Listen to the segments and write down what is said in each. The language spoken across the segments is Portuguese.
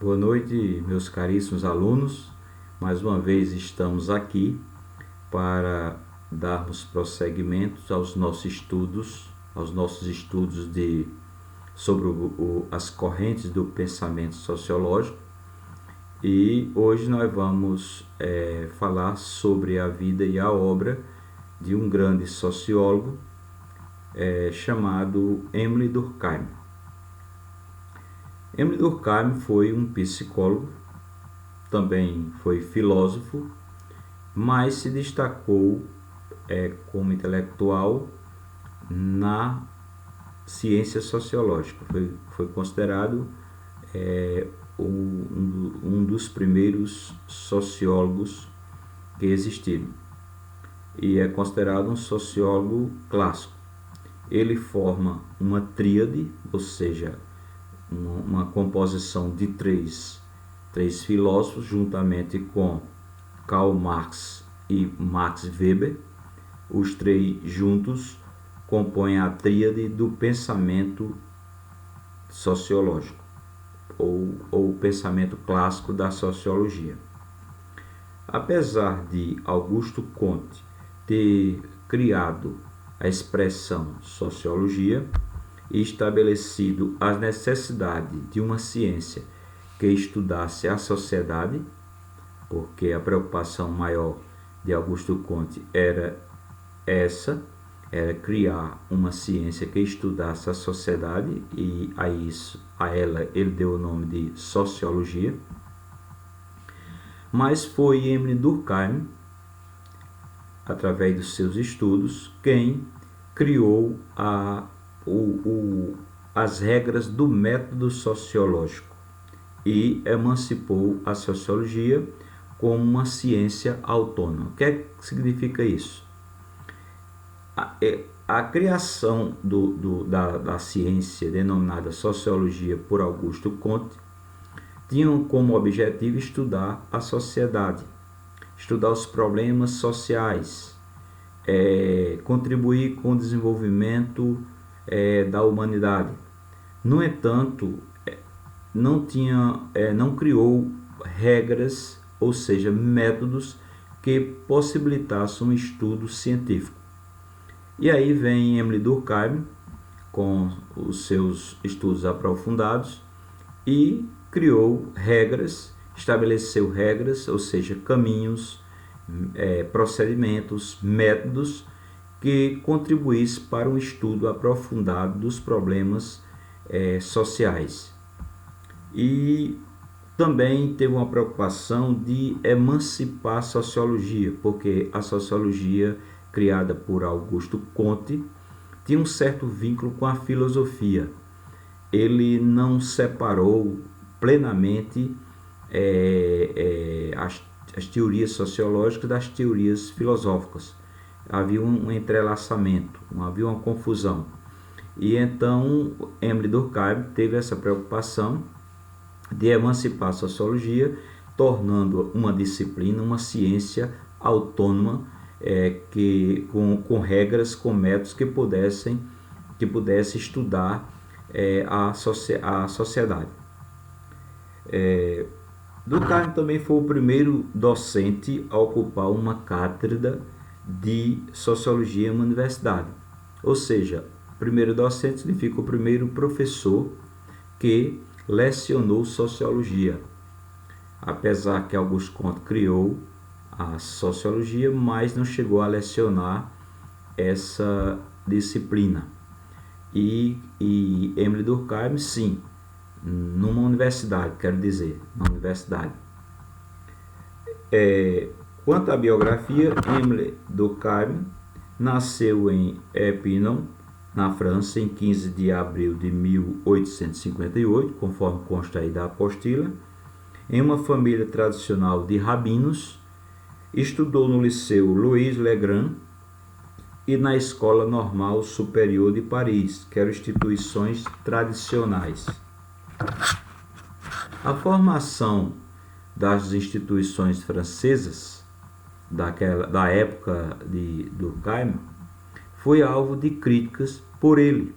Boa noite, meus caríssimos alunos. Mais uma vez estamos aqui para darmos prosseguimento aos nossos estudos sobre as correntes do pensamento sociológico. E hoje nós vamos falar sobre a vida e a obra de um grande sociólogo chamado Émile Durkheim. Émile Durkheim foi um psicólogo, também foi filósofo, mas se destacou como intelectual na ciência sociológica. Foi considerado um dos primeiros sociólogos que existiram e é considerado um sociólogo clássico. Ele forma uma tríade, ou seja, uma composição de três filósofos, juntamente com Karl Marx e Max Weber. Os três juntos compõem a tríade do pensamento sociológico, ou o pensamento clássico da sociologia. Apesar de Augusto Comte ter criado a expressão sociologia e estabelecido a necessidade de uma ciência que estudasse a sociedade, porque a preocupação maior de Augusto Comte era criar uma ciência que estudasse a sociedade, e a ela ele deu o nome de sociologia. Mas foi Émile Durkheim, através dos seus estudos, quem criou as regras do método sociológico e emancipou a sociologia como uma ciência autônoma. O que é que significa isso? A criação da ciência denominada sociologia por Augusto Comte tinham como objetivo estudar a sociedade, estudar os problemas sociais, contribuir com o desenvolvimento da humanidade. No entanto, não criou regras, ou seja, métodos que possibilitassem um estudo científico. E aí vem Émile Durkheim com os seus estudos aprofundados e criou regras, estabeleceu regras, ou seja, caminhos, procedimentos, métodos que contribuíssem para um estudo aprofundado dos problemas sociais. E também teve uma preocupação de emancipar a sociologia, porque a sociologia criada por Augusto Comte tinha um certo vínculo com a filosofia. Ele não separou plenamente as teorias sociológicas das teorias filosóficas. Havia um entrelaçamento, havia uma confusão. E então Émile Durkheim teve essa preocupação de emancipar a sociologia, tornando uma disciplina, uma ciência autônoma, com regras, com métodos que pudesse estudar a sociedade. Durkheim também foi o primeiro docente a ocupar uma cátedra de sociologia em uma universidade. Ou seja, primeiro docente significa o primeiro professor que lecionou sociologia. Apesar que Augusto Comte criou a sociologia, mas não chegou a lecionar essa disciplina. E Émile Durkheim, sim, numa universidade, numa universidade. Quanto à biografia, Émile Durkheim nasceu em Épinal, na França, em 15 de abril de 1858, conforme consta aí da apostila, em uma família tradicional de rabinos. Estudou no Liceu Louis Le Grand e na Escola Normal Superior de Paris, que eram instituições tradicionais. A formação das instituições francesas da época de Durkheim foi alvo de críticas por ele.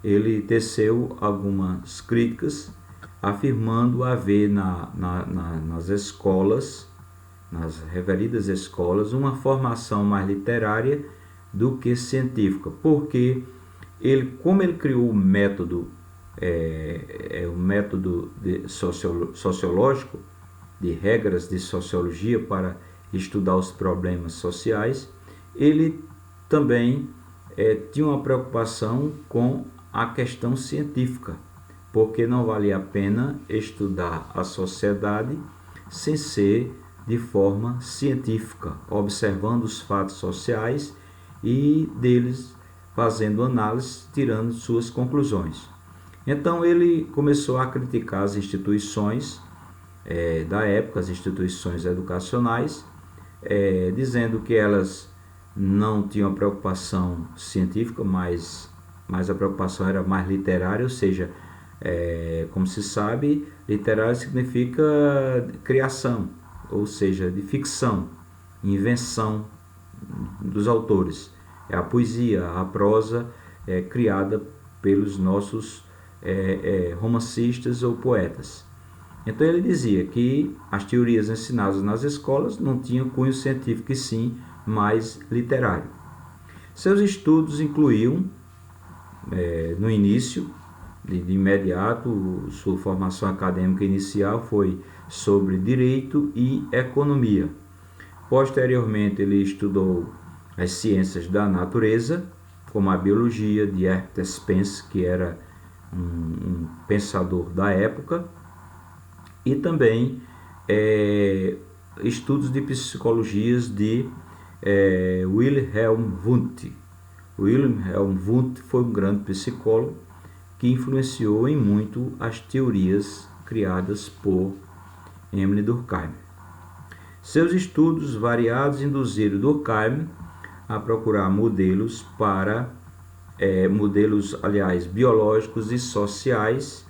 Ele teceu algumas críticas afirmando haver nas escolas, nas referidas escolas, uma formação mais literária do que científica, porque como ele criou o método, sociológico, de regras de sociologia para estudar os problemas sociais, ele também tinha uma preocupação com a questão científica, porque não valia a pena estudar a sociedade sem ser de forma científica, observando os fatos sociais e deles fazendo análise, tirando suas conclusões. Então ele começou a criticar as instituições da época, as instituições educacionais, dizendo que elas não tinham preocupação científica, mas a preocupação era mais literária, ou seja, como se sabe, literário significa criação, ou seja, de ficção, invenção dos autores. É a poesia, a prosa criada pelos nossos romancistas ou poetas. Então ele dizia que as teorias ensinadas nas escolas não tinham cunho científico e sim mais literário. Seus estudos incluíam, no início, de imediato, sua formação acadêmica inicial foi sobre direito e economia. Posteriormente ele estudou as ciências da natureza, como a biologia de Herbert Spencer, que era um pensador da época, e também estudos de psicologias de Wilhelm Wundt. Wilhelm Wundt foi um grande psicólogo que influenciou em muito as teorias criadas por Emile Durkheim. Seus estudos variados induziram Durkheim a procurar modelos biológicos e sociais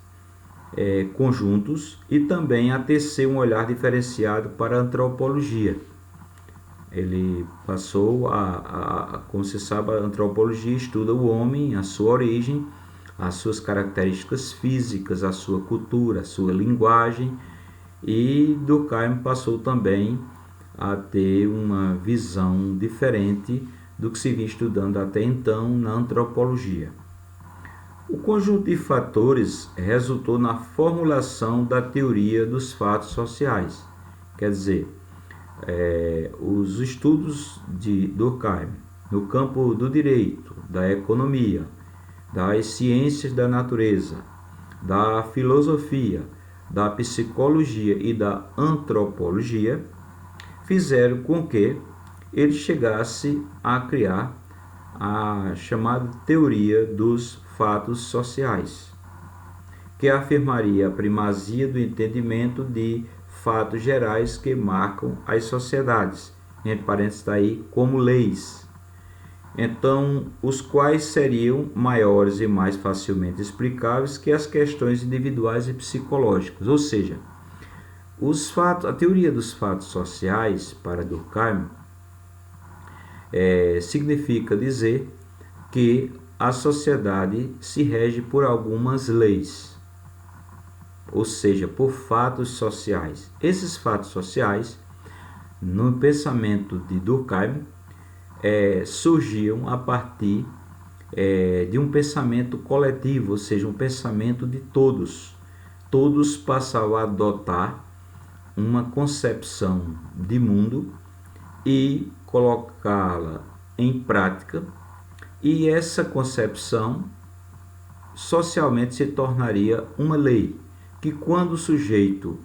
conjuntos, e também a tecer um olhar diferenciado para a antropologia. Ele passou como se sabe, a antropologia estuda o homem, a sua origem, as suas características físicas, a sua cultura, a sua linguagem, e Durkheim passou também a ter uma visão diferente do que se vinha estudando até então na antropologia. O conjunto de fatores resultou na formulação da teoria dos fatos sociais. Quer dizer, os estudos de Durkheim no campo do direito, da economia, das ciências da natureza, da filosofia, da psicologia e da antropologia fizeram com que ele chegasse a criar a chamada teoria dos fatos sociais, que afirmaria a primazia do entendimento de fatos gerais que marcam as sociedades, entre parênteses está aí, como leis. Então, os quais seriam maiores e mais facilmente explicáveis que as questões individuais e psicológicas. Ou seja, a teoria dos fatos sociais, para Durkheim, significa dizer que a sociedade se rege por algumas leis, ou seja, por fatos sociais. Esses fatos sociais, no pensamento de Durkheim, surgiam a partir de um pensamento coletivo, ou seja, um pensamento de todos. Todos passaram a adotar uma concepção de mundo e colocá-la em prática, e essa concepção socialmente se tornaria uma lei, que quando o sujeito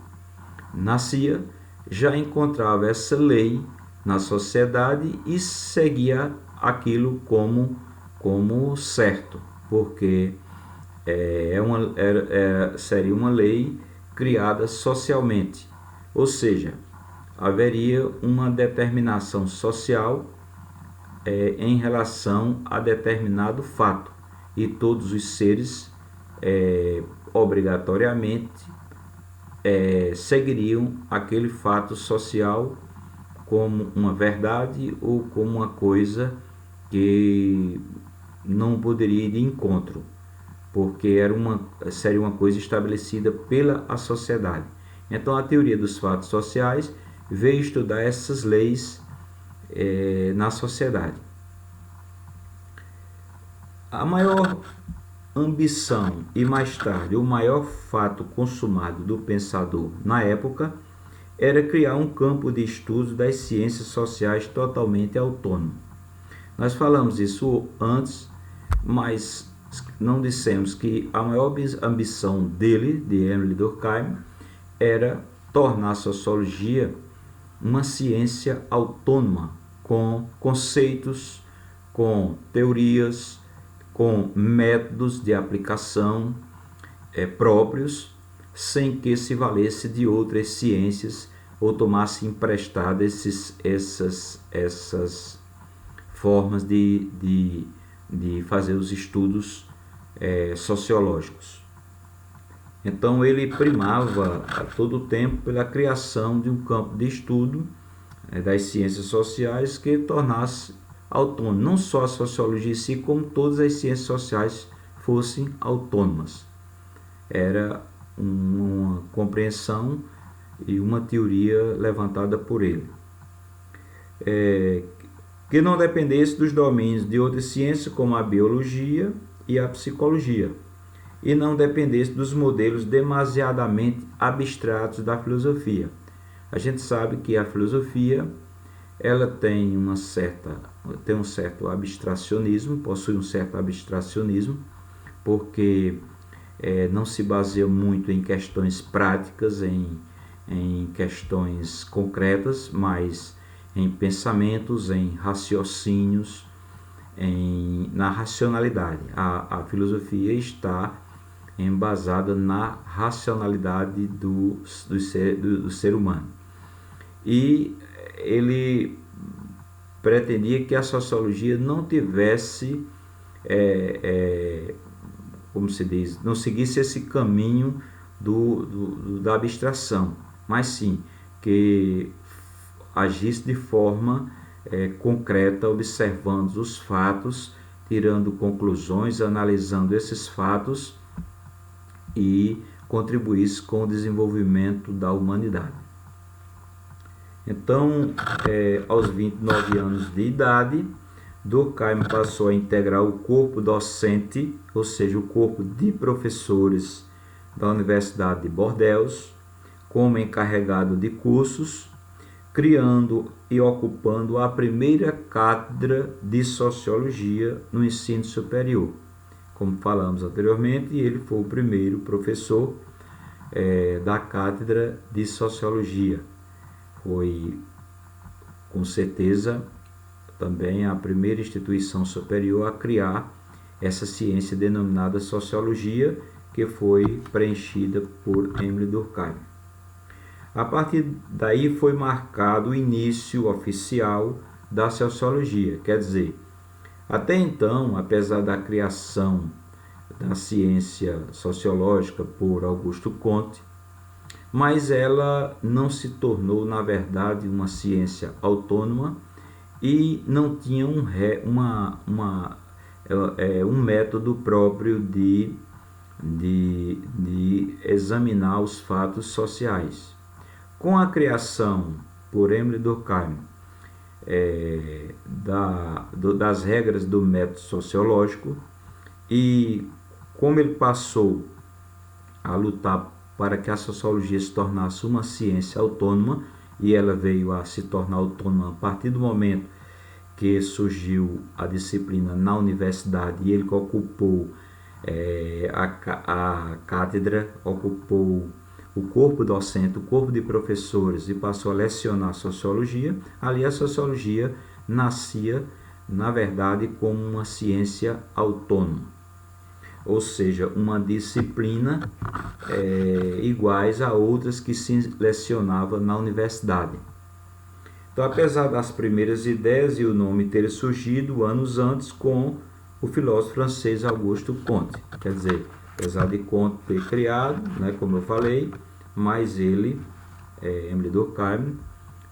nascia, já encontrava essa lei na sociedade e seguia aquilo como certo, porque seria uma lei criada socialmente, ou seja, haveria uma determinação social em relação a determinado fato, e todos os seres obrigatoriamente seguiriam aquele fato social como uma verdade ou como uma coisa que não poderia ir de encontro, porque seria uma coisa estabelecida pela sociedade. Então, a teoria dos fatos sociais veio estudar essas leis na sociedade. A maior ambição e mais tarde o maior fato consumado do pensador na época era criar um campo de estudo das ciências sociais totalmente autônomo. Nós falamos isso antes, mas não dissemos que a maior ambição dele, de Émile Durkheim, era tornar a sociologia uma ciência autônoma, com conceitos, com teorias, com métodos de aplicação próprios, sem que se valesse de outras ciências ou tomasse emprestadas essas formas de fazer os estudos sociológicos. Então ele primava a todo tempo pela criação de um campo de estudo das ciências sociais que tornasse autônomo, não só a sociologia em si, como todas as ciências sociais fossem autônomas. Era uma compreensão e uma teoria levantada por ele. Que não dependesse dos domínios de outras ciências, como a biologia e a psicologia, e não dependesse dos modelos demasiadamente abstratos da filosofia. A gente sabe que a filosofia ela tem um certo abstracionismo, possui um certo abstracionismo, porque não se baseia muito em questões práticas, em questões concretas, mas em pensamentos, em raciocínios, na racionalidade. A filosofia está embasada na racionalidade do ser humano. E ele pretendia que a sociologia não tivesse, como se diz, não seguisse esse caminho da abstração, mas sim que agisse de forma concreta, observando os fatos, tirando conclusões, analisando esses fatos e contribuísse com o desenvolvimento da humanidade. Então, aos 29 anos de idade, Durkheim passou a integrar o corpo docente, ou seja, o corpo de professores da Universidade de Bordeaux, como encarregado de cursos, criando e ocupando a primeira cátedra de sociologia no ensino superior. Como falamos anteriormente, ele foi o primeiro professor da cátedra de sociologia. Foi, com certeza, também a primeira instituição superior a criar essa ciência denominada sociologia, que foi preenchida por Émile Durkheim. A partir daí foi marcado o início oficial da sociologia, quer dizer, até então, apesar da criação da ciência sociológica por Augusto Comte, mas ela não se tornou, na verdade, uma ciência autônoma e não tinha um método próprio de examinar os fatos sociais. Com a criação por Émile Durkheim das regras do método sociológico e como ele passou a lutar para que a sociologia se tornasse uma ciência autônoma, e ela veio a se tornar autônoma a partir do momento que surgiu a disciplina na universidade e ele ocupou a cátedra, ocupou o corpo docente, o corpo de professores e passou a lecionar sociologia. Ali a sociologia nascia, na verdade, como uma ciência autônoma, ou seja, uma disciplina iguais a outras que se lecionava na universidade. Então, apesar das primeiras ideias e o nome ter surgido anos antes com o filósofo francês Auguste Comte, quer dizer, apesar de Comte ter criado, como eu falei, mas ele, Émile Durkheim,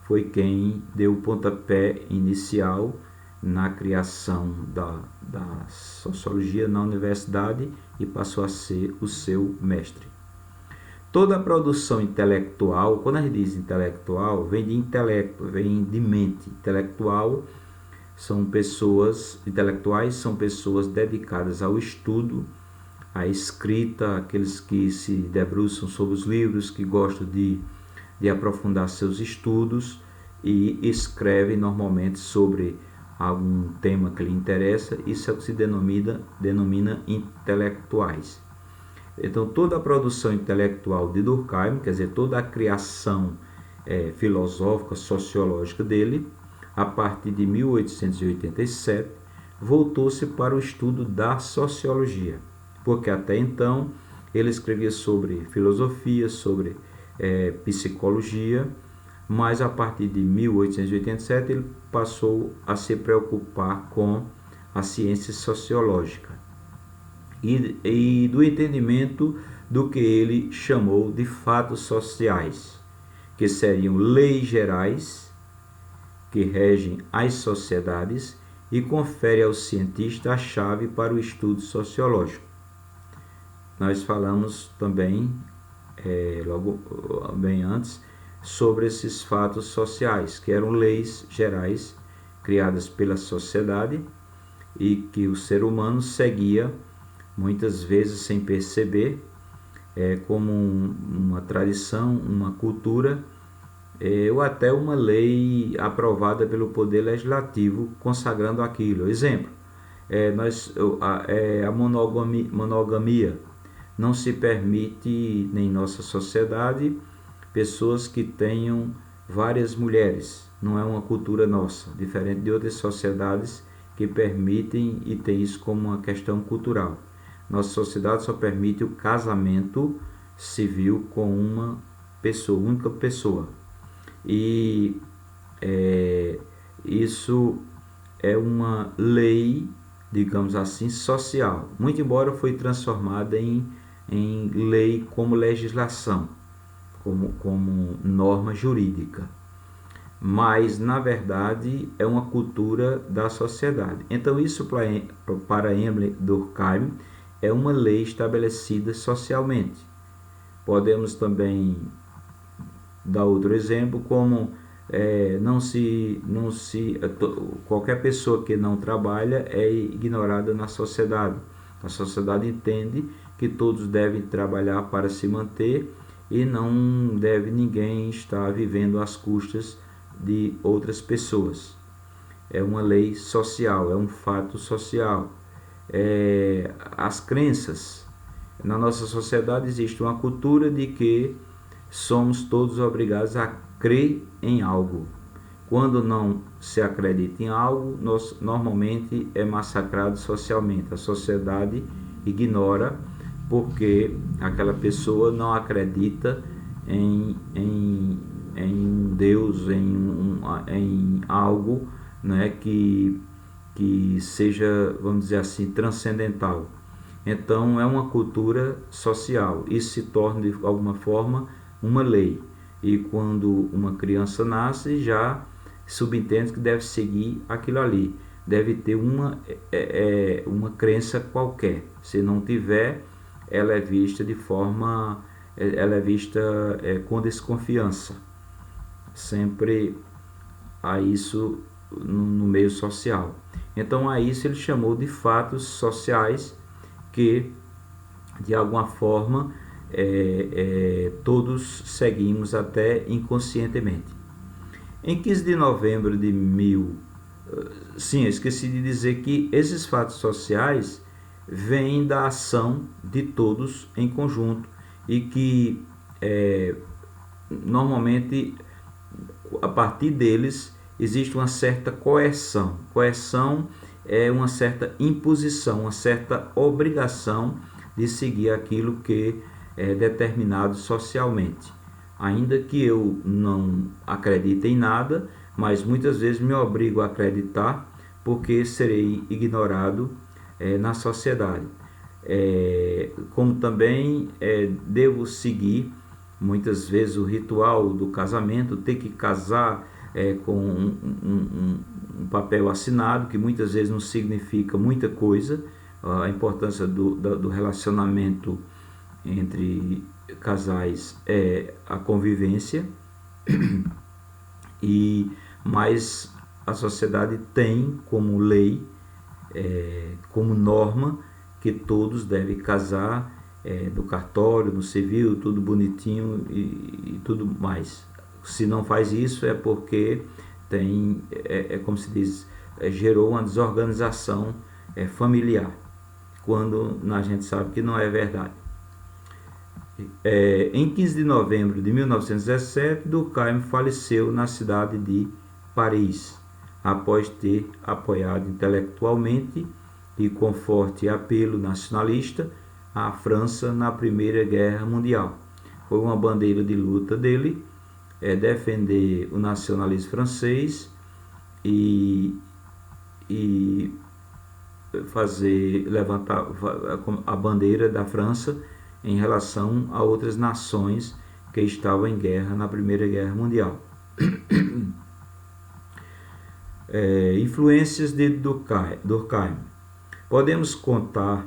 foi quem deu o pontapé inicial na criação da sociologia na universidade e passou a ser o seu mestre. Toda a produção intelectual, quando a gente diz intelectual, vem de intelecto, vem de mente. Intelectuais são pessoas dedicadas ao estudo, à escrita, aqueles que se debruçam sobre os livros, que gostam de aprofundar seus estudos e escrevem normalmente sobre algum tema que lhe interessa. Isso é o que se denomina intelectuais. Então, toda a produção intelectual de Durkheim, quer dizer, toda a criação filosófica, sociológica dele, a partir de 1887, voltou-se para o estudo da sociologia, porque até então ele escrevia sobre filosofia, sobre psicologia, mas a partir de 1887 ele passou a se preocupar com a ciência sociológica e do entendimento do que ele chamou de fatos sociais, que seriam leis gerais que regem as sociedades e confere ao cientista a chave para o estudo sociológico. Nós falamos também, logo bem antes, sobre esses fatos sociais, que eram leis gerais criadas pela sociedade e que o ser humano seguia muitas vezes sem perceber, como uma tradição, uma cultura, ou até uma lei aprovada pelo Poder Legislativo consagrando aquilo. Exemplo, a monogamia. Não se permite em nossa sociedade pessoas que tenham várias mulheres. Não é uma cultura nossa, diferente de outras sociedades que permitem e tem isso como uma questão cultural. Nossa sociedade só permite o casamento civil com uma pessoa, única pessoa. E isso é uma lei, digamos assim, social. Muito embora foi transformada em lei como legislação, como norma jurídica. Mas, na verdade, é uma cultura da sociedade. Então, isso para Emile Durkheim é uma lei estabelecida socialmente. Podemos também dar outro exemplo, como qualquer pessoa que não trabalha é ignorada na sociedade. A sociedade entende que todos devem trabalhar para se manter e não deve ninguém estar vivendo às custas de outras pessoas. É uma lei social, é um fato social. As crenças. Na nossa sociedade existe uma cultura de que somos todos obrigados a crer em algo. Quando não se acredita em algo, normalmente é massacrado socialmente. A sociedade ignora porque aquela pessoa não acredita em Deus, em algo, né, que seja, vamos dizer assim, transcendental. Então é uma cultura social. Isso se torna de alguma forma uma lei. E quando uma criança nasce, já subentende que deve seguir aquilo ali. Deve ter uma crença qualquer. Se não tiver, ela é vista com desconfiança. Sempre há isso no meio social. Então a isso ele chamou de fatos sociais que de alguma forma todos seguimos até inconscientemente. Em 15 de novembro de eu esqueci de dizer que esses fatos sociais vêm da ação de todos em conjunto e que normalmente a partir deles existe uma certa coerção. Coerção é uma certa imposição, uma certa obrigação de seguir aquilo que é determinado socialmente. Ainda que eu não acredite em nada, mas muitas vezes me obrigo a acreditar porque serei ignorado na sociedade. Como também devo seguir muitas vezes o ritual do casamento, ter que casar com um papel assinado, que muitas vezes não significa muita coisa. A importância do relacionamento entre casais é a convivência, mas a sociedade tem como lei, como norma, que todos devem casar no cartório, no civil, tudo bonitinho e tudo mais. Se não faz isso é porque como se diz, gerou uma desorganização familiar, quando a gente sabe que não é verdade. Em 15 de novembro de 1917, Durkheim faleceu na cidade de Paris, após ter apoiado intelectualmente e com forte apelo nacionalista a França na Primeira Guerra Mundial. Foi uma bandeira de luta dele, defender o nacionalismo francês e levantar a bandeira da França em relação a outras nações que estavam em guerra na Primeira Guerra Mundial. Influências de Durkheim. Podemos contar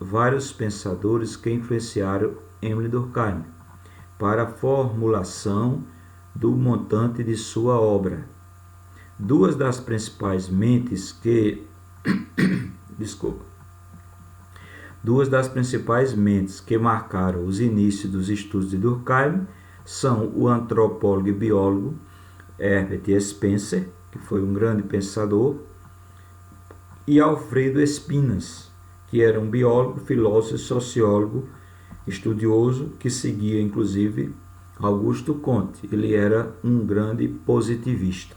vários pensadores que influenciaram Emile Durkheim para a formulação do montante de sua obra. Duas das principais mentes que marcaram os inícios dos estudos de Durkheim são o antropólogo e biólogo Herbert Spencer, que foi um grande pensador, e Alfredo Espinas, que era um biólogo, filósofo e sociólogo estudioso, que seguia inclusive Augusto Comte. Ele era um grande positivista,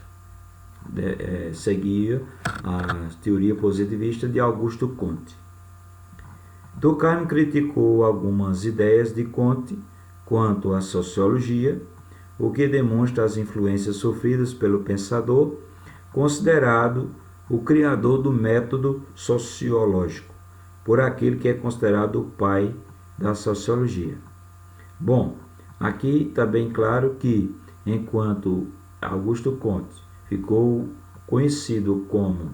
seguia a teoria positivista de Augusto Comte. Durkheim criticou algumas ideias de Comte quanto à sociologia, o que demonstra as influências sofridas pelo pensador, considerado o criador do método sociológico, por aquele que é considerado o pai da sociologia. Bom, aqui está bem claro que, enquanto Augusto Comte ficou conhecido como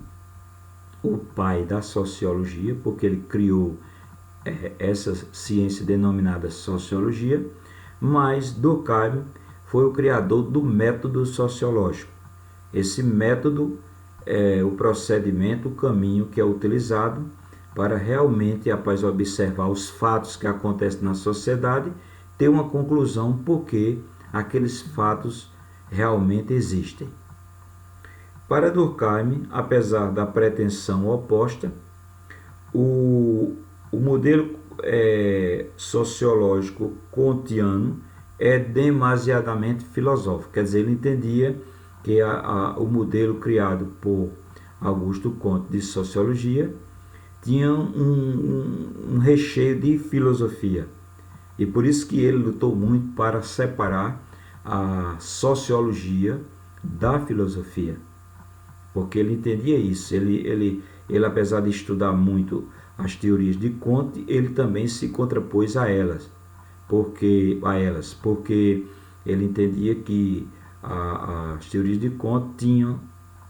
o pai da sociologia, porque ele criou essa ciência denominada sociologia, mas Durkheim foi o criador do método sociológico. Esse método é o procedimento, o caminho que é utilizado para realmente, após observar os fatos que acontecem na sociedade, ter uma conclusão porque aqueles fatos realmente existem. Para Durkheim, apesar da pretensão oposta, o modelo sociológico kantiano é demasiadamente filosófico. Quer dizer, ele entendia que o modelo criado por Augusto Comte de sociologia tinha um recheio de filosofia. E por isso que ele lutou muito para separar a sociologia da filosofia. Porque ele entendia isso. Ele apesar de estudar muito as teorias de Comte, ele também se contrapôs a elas, porque ele entendia que as teorias de Comte tinham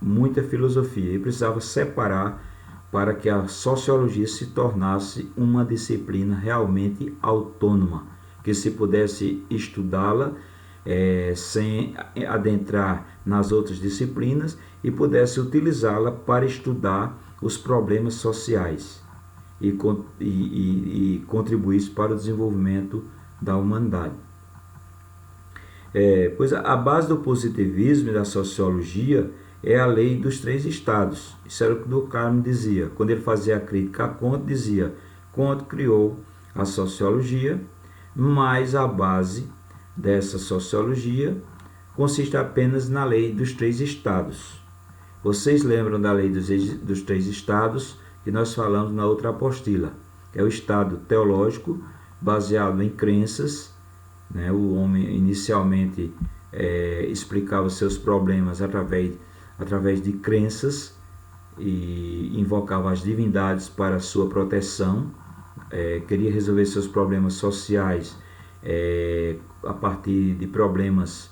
muita filosofia e precisava separar para que a sociologia se tornasse uma disciplina realmente autônoma, que se pudesse estudá-la sem adentrar nas outras disciplinas e pudesse utilizá-la para estudar os problemas sociais e contribuísse para o desenvolvimento da humanidade. Pois a base do positivismo e da sociologia é a lei dos 3 estados. Isso era o que Durkheim dizia. Quando ele fazia a crítica a Comte, dizia: Comte criou a sociologia, mas a base dessa sociologia consiste apenas na lei dos 3 estados. Vocês lembram da lei dos 3 estados que nós falamos na outra apostila? É o estado teológico, baseado em crenças, né? O homem inicialmente explicava seus problemas através de crenças e invocava as divindades para sua proteção, queria resolver seus problemas sociais a partir de problemas,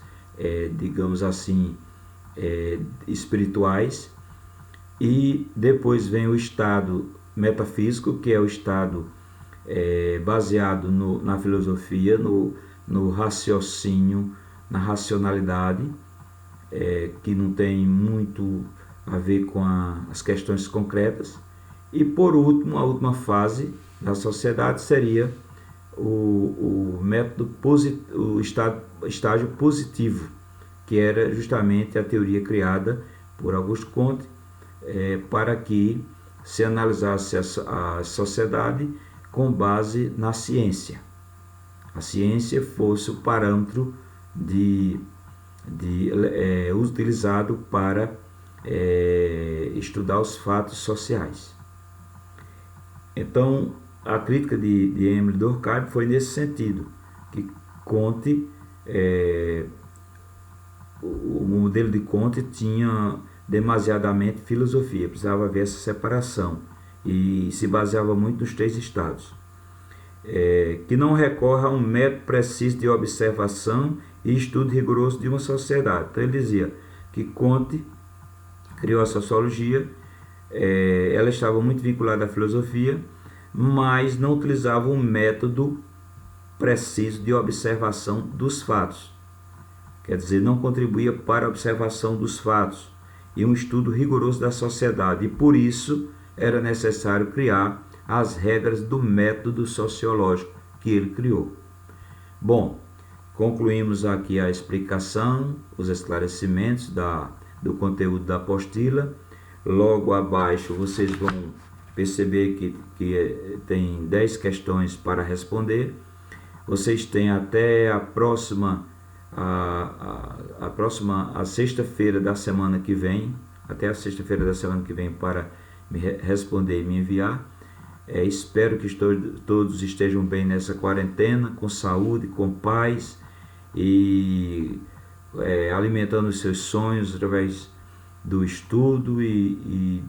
digamos assim, espirituais, e depois vem o estado metafísico, que é o estado baseado na filosofia, no raciocínio, na racionalidade, que não tem muito a ver com as questões concretas. E por último, a última fase da sociedade seria o método o estágio positivo, que era justamente a teoria criada por Auguste Comte, para que se analisasse a sociedade com base na ciência. A ciência fosse o parâmetro utilizado para estudar os fatos sociais. Então, a crítica de Émile Durkheim foi nesse sentido, que Comte, o modelo de Comte tinha demasiadamente filosofia, precisava haver essa separação, e se baseava muito nos 3 estados. Que não recorre a um método preciso de observação e estudo rigoroso de uma sociedade. Então ele dizia que Comte criou a sociologia, ela estava muito vinculada à filosofia, mas não utilizava um método preciso de observação dos fatos. Quer dizer, não contribuía para a observação dos fatos e um estudo rigoroso da sociedade, e por isso era necessário criar as regras do método sociológico que ele criou. Bom, concluímos aqui a explicação, os esclarecimentos do conteúdo da apostila. Logo abaixo vocês vão perceber que tem 10 questões para responder. Vocês têm até a sexta-feira da semana que vem, para me responder e me enviar. Espero que todos estejam bem nessa quarentena, com saúde, com paz e alimentando os seus sonhos através do estudo e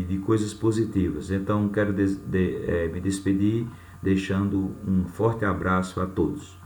de coisas positivas. Então quero me despedir deixando um forte abraço a todos.